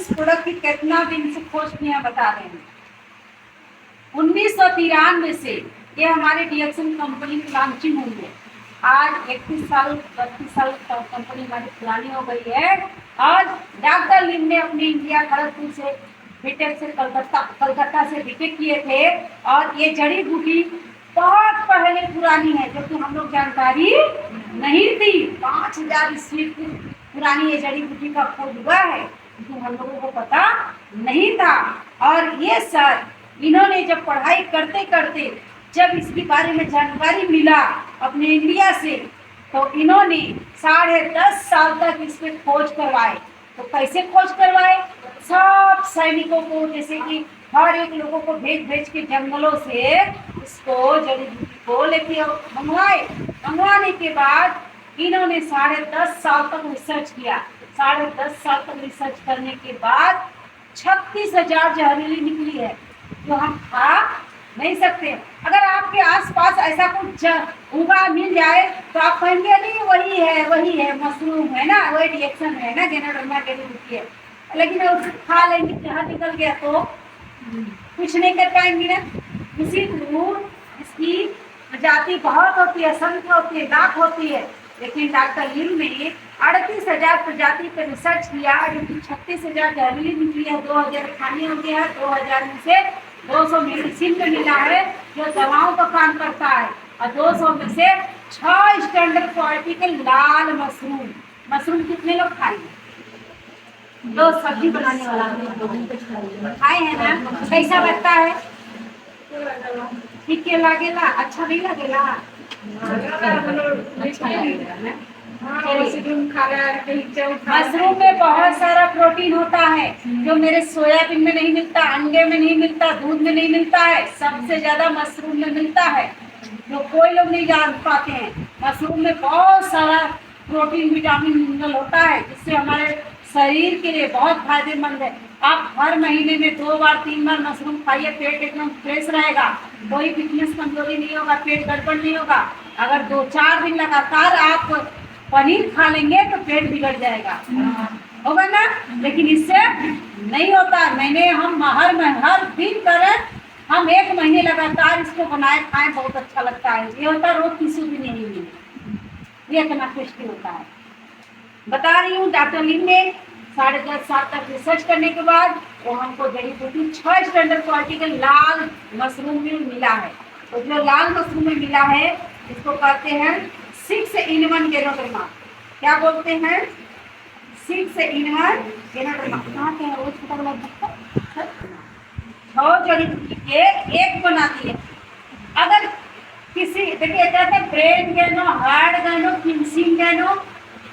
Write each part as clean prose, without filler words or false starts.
इस प्रोडक्ट की कितना दिन से खोज किया बता रहे हैं। 1993 से ये हमारे डीएक्सन कंपनी की लॉन्चिंग हुई है। आज 31 साल 32 साल कंपनी हमारी पुरानी हो गई है। और डॉक्टर लिम ने अपने इंडिया खड़गपुर से बीटेक से कलकत्ता से बीटेक किए थे। और ये जड़ी बूटी बहुत पहले पुरानी है, जो कि हम लोग जानकारी नहीं थी। 5000 ईस्वी पुरानी ये जड़ी बूटी का खोज हुआ है, लेकिन हम लोगों को पता नहीं था। और ये सर इन्होंने जब पढ़ाई करते करते जब इसके बारे में जानकारी मिला अपने इंडिया से, तो इन्होंने 10.5 साल तक इस पे खोज करवाए। तो कैसे खोज करवाए? सब सैनिकों को, जैसे कि हर एक लोगों को भेज भेज के जंगलों से इसको जड़ी बूटी को लेके मंगवाने के बाद इन्होंने 10.5 साल तक रिसर्च किया। 10.5 साल तक रिसर्च करने के बाद 36,000 जहरीली निकली है, जो हम खा नहीं सकते। अगर आपके आसपास ऐसा कुछ उगा मिल जाए तो आप कहेंगे नहीं वही है मशरूम है ना, वही डीएक्सन है ना, गैनोडर्मा जड़ी बूटी है। लेकिन उसको खा लेंगे, जहाँ निकल गया तो कुछ नहीं कर पाएंगे ना। इसी तरह इसकी प्रजाति बहुत होती है, संख्या होती है, लाख होती है। लेकिन डॉक्टर लिम ने 38,000 प्रजाति पर रिसर्च किया, जिनकी 36,000 जहरीली निकली है, 2,000 खाने हो गया है, 2,000 में से 200 मेडिसिन में मिला है जो दवाओं का काम करता है, और 200 में से 6 स्टैंडर्ड क्वालिटी के लाल मशरूम कितने लोग खाएंगे? जो सब्जी बनाने वाला खाए हैं ना, कैसा लगता है? ठीक लगेला? अच्छा नहीं लगेला? मशरूम में बहुत सारा प्रोटीन होता है, जो मेरे सोयाबीन में नहीं मिलता, अंडे में नहीं मिलता, दूध में नहीं मिलता है। सबसे ज्यादा मशरूम में मिलता है, जो कोई लोग नहीं जान पाते हैं। मशरूम में बहुत सारा प्रोटीन, विटामिन, मिनरल होता है, जिससे हमारे शरीर के लिए बहुत फायदेमंद है। आप हर महीने में 2 बार 3 बार मशरूम खाइए, पेट एकदम फ्रेश रहेगा, कोई फिटनेस कमजोरी नहीं होगा, पेट गड़बड़ नहीं होगा। अगर 2-4 दिन लगातार आप पनीर खा लेंगे तो पेट बिगड़ जाएगा, होगा ना। लेकिन इससे नहीं होता। हम हर दिन करें, हम 1 महीने लगातार इसको बनाए खाएं, बहुत अच्छा लगता है। ये होता रोज किसी भी नहीं मिले, ये इतना टेस्टी होता है। बता रही हूँ, डॉक्टर लिम ने 10.5 साल तक रिसर्च करने के बाद वो हमको जड़ी बूटी 6 स्टैंडर्ड क्वालिटी के लाल मशरूम में मिला है। तो जो लाल मशरूम में मिला है, इसको कहते हैं 6-in-1 गैनोडर्मा। क्या बोलते हैं? 6-in-1 ganoderma. कहाँ के रोज पता लगा? 6 जड़ी बूटी के एक बनाती है। अगर किसी देखिए कहते हैं ब्रेन गैनो, हार्ट गैनो, किंसिंग गैनो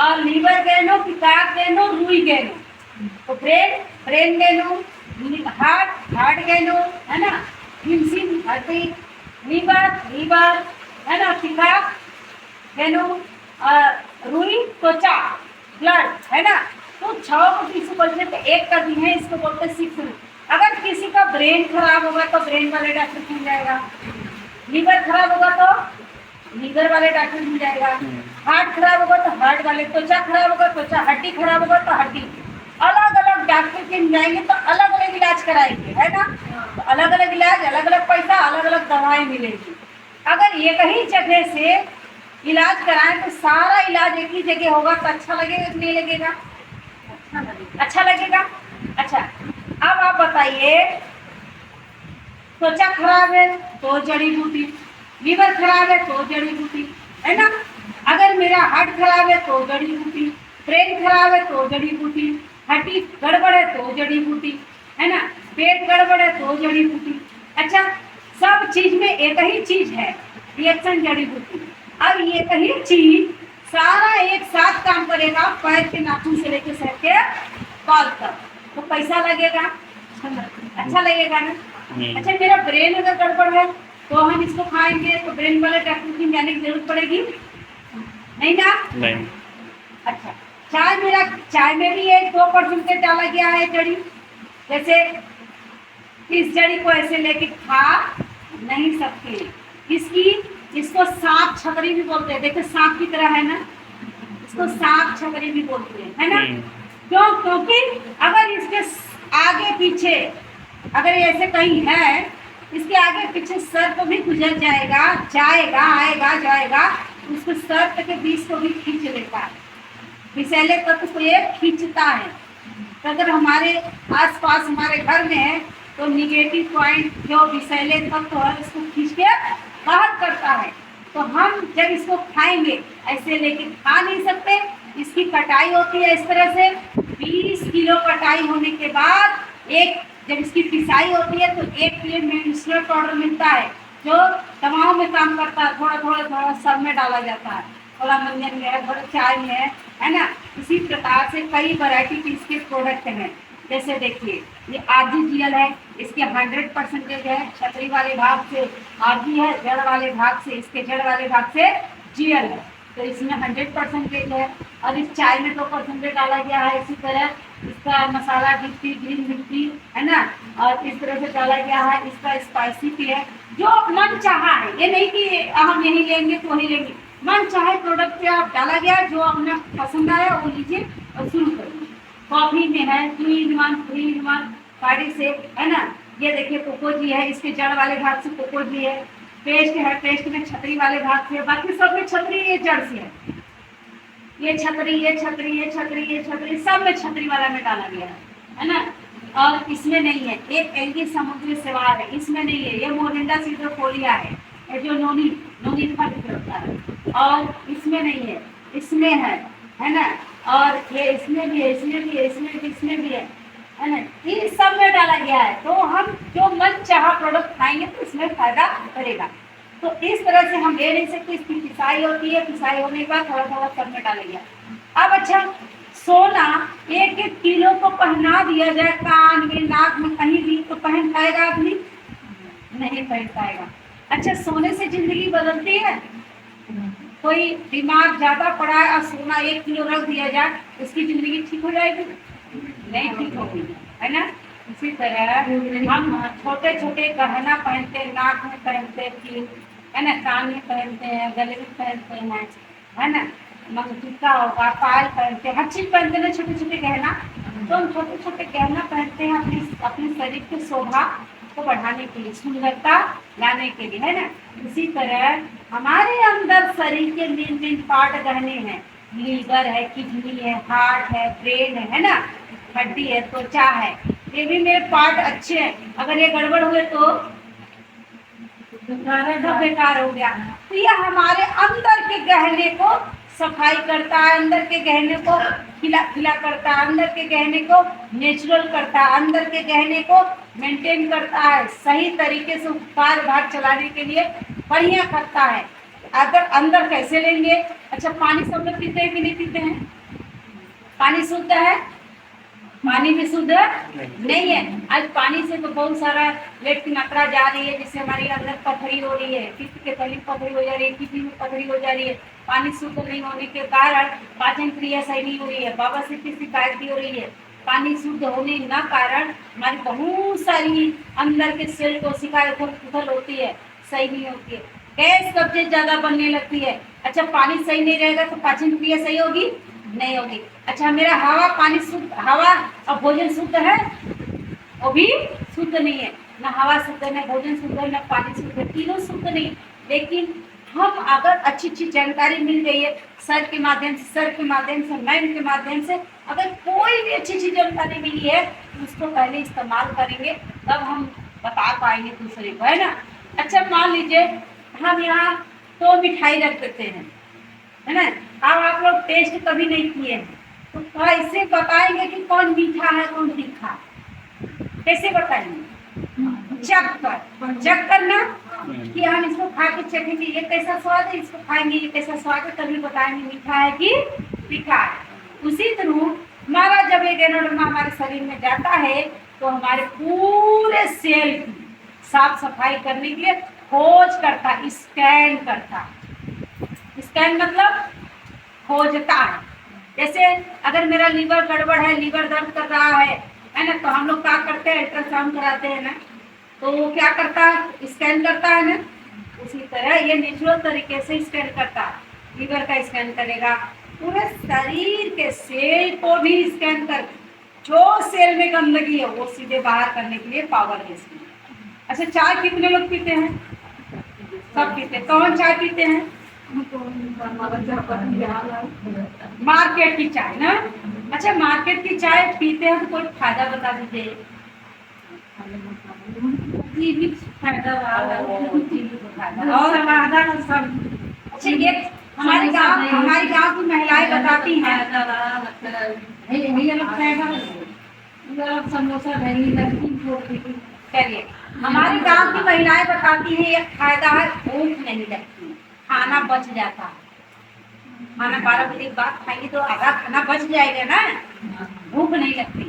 और लीवर गैनो, पिकाक गैनो, रुई गैनो। तो ब्रेन गैनो, हार्ट गैनो है ना, किंसिंग हड्डी, लीवर है ना, पिकाक गैनो, रुई त्वचा, ब्लड है ना। तो 6 को किसी बोलते हैं, एक कर दी है, इसको बोलते हैं 6। अगर किसी का ब्रेन खराब होगा तो ब्रेन वाले डॉक्टर मिल जाएगा, लीवर खराब होगा तो लीवर वाले डॉक्टर मिल जाएगा, हार्ट खराब होगा तो हार्ट वाले, त्वचा खराब होगा त्वचा, हड्डी खराब होगा तो हड्डी। अलग अलग डॉक्टर के जाएंगे तो अलग अलग इलाज कराएंगे, है ना। तो अलग अलग इलाज, अलग अलग पैसा, अलग अलग दवाएं मिलेगी। अगर एक ही जगह से इलाज कराएं तो सारा इलाज एक ही जगह होगा तो अच्छा लगेगा कि नहीं लगेगा? अच्छा लगेगा। अच्छा, अब आप बताइए, त्वचा खराब है तो जड़ी बूटी, लीवर खराब है तो जड़ी बूटी, है ना। अगर मेरा हार्ट खराब है तो जड़ी बूटी, ब्रेन खराब है तो जड़ी बूटी, हड्डी गड़बड़ है तो जड़ी बूटी, है ना, पेट गड़बड़ है तो जड़ी बूटी। अच्छा, सब चीज में एक ही चीज है, रिएक्शन जड़ी बूटी। अब ये ही चीज सारा एक साथ काम करेगा, पैर के नाखून से लेकर सर के बाल तक, तो पैसा लगेगा, अच्छा लगेगा ना। अच्छा, मेरा ब्रेन अगर गड़बड़ है तो हम इसको खाएंगे तो ब्रेन वाले डॉक्टर की जाने की जरूरत पड़ेगी नहीं ना? नहीं। अच्छा, चाय में भी 2% डाला गया है जड़ी। जैसे इस जड़ी को ऐसे लेके खा नहीं सकते, इसको सांप छतरी भी बोलते हैं। देखो सांप की तरह है ना, इसको सांप छतरी भी बोलते हैं, है ना। क्यों? क्योंकि अगर इसके आगे पीछे अगर ऐसे कहीं है, इसके आगे पीछे सर्प भी गुजर जाएगा, जाएगा, आएगा, जाएगा, उसको सर्प के बीच को भी खींच लेता है, विषैले तत्व को ये खींचता है। तो अगर हमारे आसपास हमारे घर में है तो निगेटिव पॉइंट जो विषैले तत्व है उसको खींच के बाहर करता है। तो हम जब इसको खाएंगे ऐसे लेके खा नहीं सकते, इसकी कटाई होती है इस तरह से। 20 किलो कटाई होने के बाद एक जब इसकी पिसाई होती है तो 1 किलो मेडिसिनल पाउडर मिलता है जो दवाओं में काम करता है। थोड़ा थोड़ा थोड़ा सब में डाला जाता है, थोड़ा मंजन में है, थोड़ा चाय में है ना। इसी प्रकार से कई वैरायटी के इसके प्रोडक्ट हैं। जैसे देखिए ये RGGL है, इसके 100% है छतरी वाले भाग से RG है, जड़ वाले भाग से इसके जड़ वाले भाग से GL है, तो इसमें 100% है। और इस चाय में तो परसेंटेज डाला गया है। इसी तरह इसका मसाला गिट्टी, ग्रीन मिर्ची है ना, और इस तरह से डाला गया है। इसका स्पाइसी भी है, जो मन चाहा है। ये नहीं कि हम यही लेंगे तो वही लेंगे, मन चाहे प्रोडक्ट पे आप डाला गया, जो आपने पसंद आया वो लीजिए और शुरू करिए। कॉफी में है 2-in-1 पार्टी से है ना। ये देखिए कोकोजी है, इसके जड़ वाले भाग से कोकोजी है। पेस्ट है, पेस्ट में छतरी वाले भाग से, बाकी सब में छतरी, ये जड़ से है। ये छतरी, ये छतरी, ये छतरी, ये छतरी, सब में छतरी वाला में डाला गया है ना। और इसमें नहीं है एक एलगी समुद्री सेवार है, इसमें नहीं है। ये मोरिंडा सीड्रोफोलिया है, ये जो नोनी फल होता है, और इसमें नहीं है, इसमें है ना। और ये इसमें भी है, इसमें भी है, इसमें भी, इसमें भी है ना। इन सब में डाला गया है। तो हम जो मन चाहा प्रोडक्ट खाएंगे तो इसमें फायदा करेगा। तो इस तरह से हम ले नहीं सकते। इसकी पिसाई होती है, पिसाई होने के बाद थोड़ा थोड़ा सब में डाला गया। अब अच्छा, सोना 1-1 किलो को पहना दिया जाए कान में, नाक में, कहीं भी, तो पहन पाएगा आदमी? नहीं पहन पाएगा। अच्छा, सोने से जिंदगी बदलती है? कोई बीमार ज्यादा पड़ा है और सोना 1 किलो रख दिया जाए, उसकी जिंदगी ठीक हो जाएगी? नहीं ठीक होगी, है ना। इसी तरह हम छोटे छोटे गहना पहनते हैं, नाक में पहनते हैं, है ना, कान में पहनते हैं, गले में पहनते हैं, है ना, मंगटीका होगा, पायल पहनते हैं, हर चीज पहनते हैं छोटे छोटे गहना। तो हम छोटे छोटे गहना पहनते हैं अपने शरीर की शोभा को बढ़ाने के लिए, सुंदरता लाने के लिए, है ना। इसी तरह हमारे अंदर शरीर के मेन पार्ट गहने हैं। लीवर है, किडनी है, हार्ट है, ब्रेन है ना, हड्डी है, त्वचा है, ये भी मेरे पार्ट अच्छे हैं। अगर ये गड़बड़ हुए तो बेकार हो गया। तो ये हमारे अंदर के गहने को सफाई करता है, अंदर के गहने को खिला करता है, अंदर के गहने को नेचुरल करता है, अंदर के गहने को मेंटेन करता है, सही तरीके से उपकार भाग चलाने के लिए बढ़िया करता है। अगर अंदर कैसे लेंगे? अच्छा, पानी सब लोग पीते हैं कि नहीं पीते हैं? पानी शुद्ध है? पानी भी शुद्ध नहीं है। आज पानी से तो बहुत सारा लेड की मात्रा जा रही है, जिससे हमारे अंदर पथरी हो रही है, पित्त के तली पथरी हो जा रही है, किडनी में पथरी हो जा रही है। पानी शुद्ध नहीं होने के कारण पाचन क्रिया सही नहीं हो रही है, बवासीर की शिकायत भी हो रही है। पानी शुद्ध होने न कारण हमारी बहुत सारी अंदर के सेल कोशिकाएं उथल होती है, सही नहीं होती है, गैस कब्जे ज्यादा बनने लगती है। अच्छा, पानी सही नहीं रहेगा तो पाचन क्रिया सही होगी? नहीं होगी। अच्छा, मेरा हवा, पानी शुद्ध, हवा और भोजन शुद्ध है? वो भी शुद्ध नहीं है। ना हवा शुद्ध है, ना भोजन शुद्ध है, ना पानी शुद्ध है, तीनों शुद्ध नहीं। लेकिन हम अगर अच्छी अच्छी जानकारी मिल गई है सर के माध्यम से, मैम के माध्यम से, अगर कोई भी अच्छी अच्छी जानकारी मिली है तो उसको पहले इस्तेमाल करेंगे, तब हम बता पाएंगे दूसरे को, है ना। अच्छा, मान लीजिए हम यहाँ तो मिठाई रख देते हैं, है ना। अब आप लोग टेस्ट कभी नहीं किए हैं तो कैसे बताएंगे कि कौन मीठा है कौन तीखा? कैसे बताएंगे? चख कर ना, कि हम इसको खा के चखेंगे ये कैसा स्वाद है, इसको खाएंगे ये कैसा स्वाद है, तभी बताएंगे मीठा है कि तीखा है। उसी तरह हमारा जब एक एनोडर्मा हमारे शरीर में जाता है तो हमारे पूरे सेल की साफ सफाई करने के लिए खोज करता, स्कैन करता। स्कैन मतलब खोजता है। जैसे अगर मेरा लीवर गड़बड़ है, लीवर दर्द कर रहा है ना, तो हम लोग क्या करते हैं? अल्ट्रासाउंड कराते हैं ना, तो वो क्या करता है? स्कैन करता है ना। उसी तरह ये नेचुरल तरीके से स्कैन करता है। लीवर का स्कैन करेगा, पूरे शरीर के सेल को भी स्कैन कर, जो सेल में गंदगी है वो सीधे बाहर करने के लिए पावर है इसमें। अच्छा, चाय कितने लोग पीते हैं? सब पीते हैं। कौन चाय पीते हैं? मार्केट की चाय ना। अच्छा, मार्केट की चाय पीते हैं तो कोई फायदा बता दीजिए। फायदा और अच्छा, ये हमारी गांव की महिलाएं बताती हैं। समोसा चलिए, हमारे गांव की महिलाएं बताती हैं एक फायदा है, भूख नहीं लगती, खाना बच जाता है। खाना 12 बजे के बाद खाएंगे तो आधा खाना बच जाएगा ना, भूख नहीं लगती।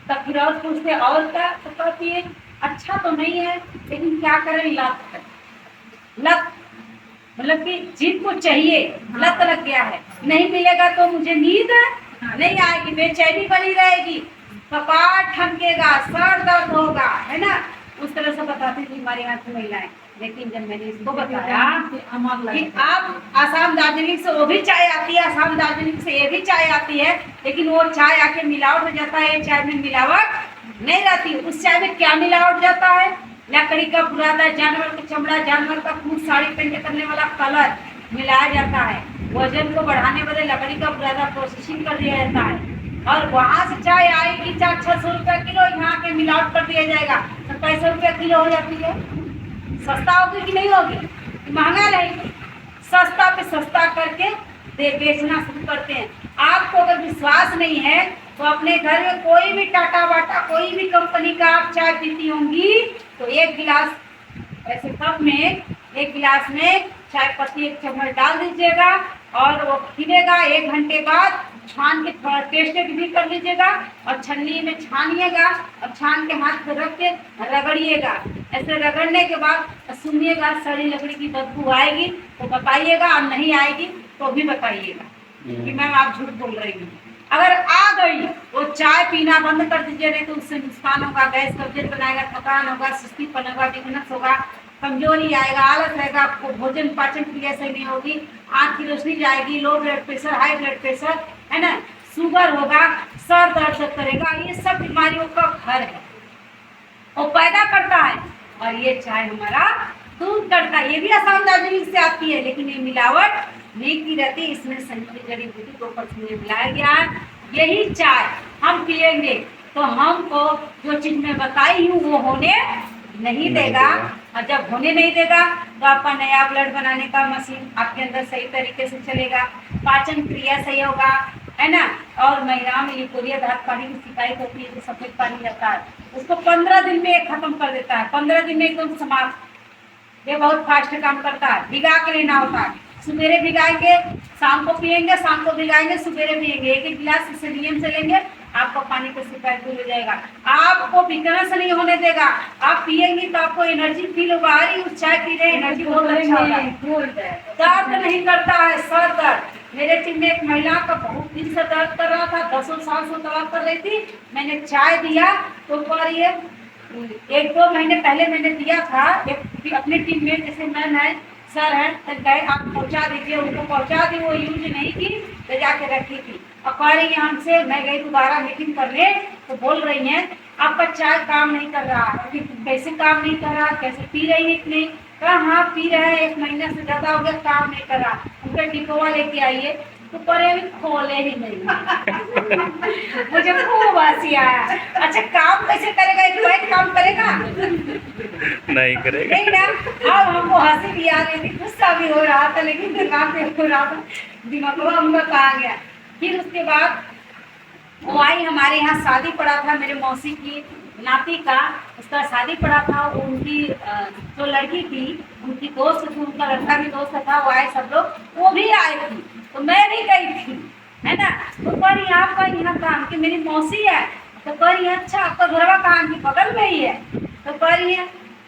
तब फिर और पूछते और क्या, तो कहती है अच्छा तो नहीं है लेकिन क्या करें, लत मतलब कि जिनको चाहिए, लत लग गया है, नहीं मिलेगा तो मुझे नींद नहीं आएगी, बेचैनी बनी रहेगी, कपार ठनकेगा, सर दर्द होगा, है ना। उस तरह से बताती थी हमारे यहाँ की महिलाएं। लेकिन जब मैंने इसको बताया कि आप आसाम दार्जिलिंग से वो भी चाय आती है, आसाम दार्जिलिंग से ये भी चाय आती है, लेकिन वो चाय आके मिलावट हो जाता है, चाय में मिलावट नहीं रहती। उस चाय में क्या मिलावट जाता है? लकड़ी का पुराना, जानवर का चमड़ा, जानवर का खून, साड़ी पेंट करने वाला कलर मिलाया जाता है। वजन को बढ़ाने वाले लकड़ी का पुराना प्रोसेसिंग कर दिया जाता है, और वहां से चाय आएगी 400-600 रुपया किलो, यहाँ के मिलावट कर दिया जाएगा तो कैसे रुपया किलो हो जाती है? सस्ता होगी कि नहीं होगी? महंगा रहेगी। सस्ता पे सस्ता करके बेचना शुरू करते हैं। आपको अगर विश्वास नहीं है तो अपने घर में कोई भी टाटा बाटा, कोई भी कंपनी का आप चाय पीती होंगी तो एक गिलास ऐसे कप में, एक गिलास में चाय पत्ती 1 चम्मच डाल दीजिएगा और वो खिलेगा। 1 घंटे बाद छान के थोड़ा टेस्ट भी कर लीजिएगा और छन्नी में छानिएगा और छान के हाथ पे रख के रगड़िएगा। ऐसे रगड़ने के बाद सुनिएगा सड़ी लकड़ी की बदबू आएगी तो बताइएगा, और नहीं आएगी तो भी बताइएगा कि मैम आप झूठ बोल रही हैं। अगर आ गई वो चाय पीना बंद कर दीजिए, नहीं तो उससे नुकसान होगा, गैस कब्जियत बनाएगा, थकान होगा, सुस्तीपन होगा, वीकनेस होगा, कमजोरी आएगा, आलस रहेगा, आपको भोजन पाचन क्रिया सही नहीं होगी, आँख की रोशनी जाएगी, low blood pressure, high blood pressure, है ना, शुगर होगा, सर दर्द करेगा। ये सब बीमारियों का घर है, वो पैदा करता है और ये चाय हमारा दूर करता है। ये भी आसाम दार्जिलिंग से आती है, लेकिन ये मिलावट नहीं की रहती, इसमें संगीत जड़ी बूटी 2% मिलाया गया है। यही चाय हम पिएंगे तो हमको जो चीज मैं बताई हूँ वो होने नहीं देगा, और जब होने नहीं देगा तो आपका नया ब्लड बनाने का मशीन आपके अंदर सही तरीके से चलेगा, पाचन क्रिया सही होगा, है ना। और महिलाओं में यूरिया धात पानी की शिकायत होती है, जो सफेद पानी रहता है उसको 15 दिन में खत्म कर देता है, 15 दिन में एकदम समाप्त। ये बहुत फास्ट काम करता है। भिगा के लेना होता है, सुबेरे भिगाएंगे, शाम को पिएंगे, शाम को भिगाएंगे, सुबेरे पिएंगे, 1-1 गिलास इसे नियम से लेंगे, आपको पानी का शिकायत दूर हो जाएगा। आपको वीकनेस नहीं होने देगा, आप पिएंगे तो आपको एनर्जी फील होगा। अरे उस चाय पी रहे एनर्जी बहुत अच्छा होगा, दर्द नहीं करता है, सर दर्द। मेरे टीम में एक महिला का बहुत दिन से दर्द कर रहा था, 10 साल से दवा कर रही थी, मैंने चाय दिया तो पर ये 1-2 महीने पहले मैंने दिया था, एक अपनी टीम में जैसे मैम है, सर है, तो गए आप पहुँचा दीजिए, उनको पहुँचा दी, वो यूज नहीं की, ले जाके रखी थी। और कह रही है हमसे, मैं गई दोबारा मीटिंग करने तो बोल रही हैं आपका चाय काम नहीं कर रहा है। कैसे काम नहीं कर रहा, कैसे पी रही है कि नहीं? कहा हाँ पी रहे हैं, 1 महीना से ज़्यादा हो गया, काम नहीं कर रहा। उनका डिपोवा लेके आइए तो करे अभी खोले ही नहीं। मुझे खूब हंसी आया। अच्छा काम कैसे करेगा, एक बैठ काम करेगा? नहीं करेगा, नहीं ना। अब हमको हंसी भी आ रही थी, गुस्सा भी हो रहा था, लेकिन दिमाग पे हो रहा था, दिमाग उनका कहा गया। फिर उसके बाद वो आई, हमारे यहाँ शादी पड़ा था, मेरे मौसी की नाती का, उसका शादी पड़ा था। उनकी जो लड़की थी उनकी दोस्त थी, उनका लड़का भी दोस्त था, वो आए सब लोग, वो भी आई थी तो मैं भी गई थी, है ना। तो पर आपका यहाँ काम की मेरी मौसी है, तो पर अच्छा आपका घरवा कहाँ की बगल में ही है, तो पर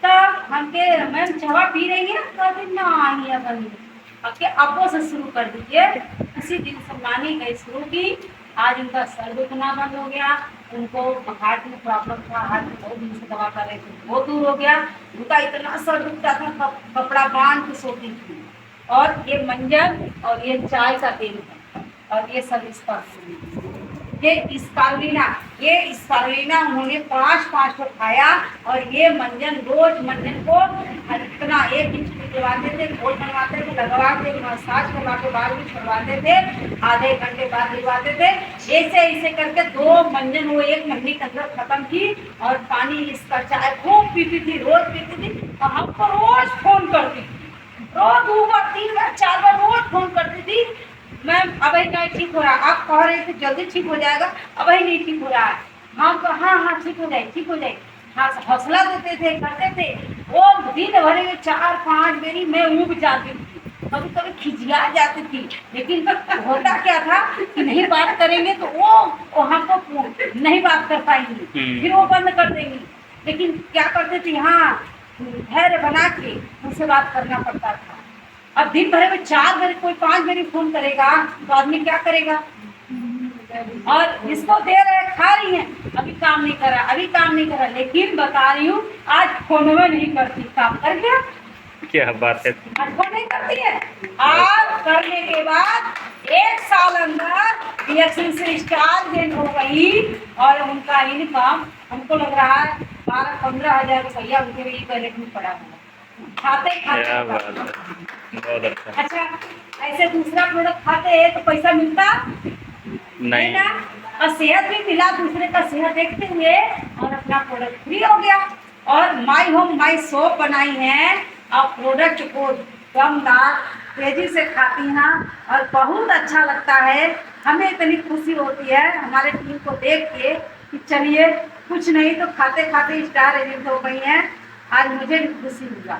तो हमके मैम चावा पी रही है, कहते ना आइए बनी आपके अब्बों से शुरू कर दीजिए। उसी दिन से मानी गई शुरू की। आज उनका सर दुखना बंद हो गया, उनको हार्ट में प्रॉब्लम था, हार्ट में बहुत दिन से दवा कर रहे थे, वो दूर हो गया। उनका इतना सर दुखता था, कपड़ा बांध के सोती थी। और ये मंजन और ये चाय का तेल है, और ये सब ये स्पारुलिना उन्होंने 5 तो खाया। और ये मंजन रोज मंजन को इतना 1 इंच निकलवाते थे, घोल बनवाते थे, लगवा के मसाज करवा के बाल भी छुड़वाते थे, आधे घंटे बाद दिलवाते थे। ऐसे ऐसे करके 2 मंजन वो 1 महीने के अंदर खत्म की। और पानी इसका चाय खूब पीती थी, रोज पीती थी। और हमको रोज फोन करती थी, रोज 2 बार 3 बार 4 बार रोज फोन करती थी, मैम अब ही नहीं ठीक हो रहा। आप कह रहे थे जल्दी ठीक हो जाएगा, अब ही नहीं ठीक हो रहा है। हम तो हाँ ठीक हो जाए, ठीक हो जाए। हाँ, हौसला देते थे, करते थे। वो दिन भर में 4-5 मेरी मैं ऊब जाती थी, कभी कभी खिजिया जाती थी। लेकिन होता क्या था कि नहीं बात करेंगे तो वो हमको नहीं बात कर पाएंगी, फिर वो बंद कर देंगी। लेकिन क्या करते थे, हाँ धैर्य बना के उनसे बात करना पड़ता था। अब दिन भर में 4 बार कोई 5 बार फोन करेगा तो आदमी क्या करेगा। और इसको दे रहे खा रही है, अभी काम नहीं करा, अभी काम नहीं करा। लेकिन बता रही हूँ आज फोन में नहीं करती, काम कर गया। क्या बात है। आज फोन नहीं करती है। आज करने के बाद 1 साल अंदर रिएक्शन से स्टार गेन हो गई। और उनका इनकम हमको लग रहा है 12-15 हजार रुपया उनके भी वैलेट में पड़ा हुआ, खाते क्या बात खाते। है, बहुत अच्छा। अच्छा, ऐसे दूसरा प्रोडक्ट खाते हैं तो पैसा मिलता नहीं ना, और सेहत भी मिला, दूसरे का सेहत देखते हुए, और अपना प्रोडक्ट फ्री हो गया। और माई होम माई सोप बनाई है, और प्रोडक्ट को दमदार तेजी से खाती हैं और बहुत अच्छा लगता है। हमें इतनी खुशी होती है हमारे टीम को देख के कि चलिए कुछ नहीं तो खाते खाते स्टार एजेंट हो गई हैं। आज मुझे भी खुशी हुआ।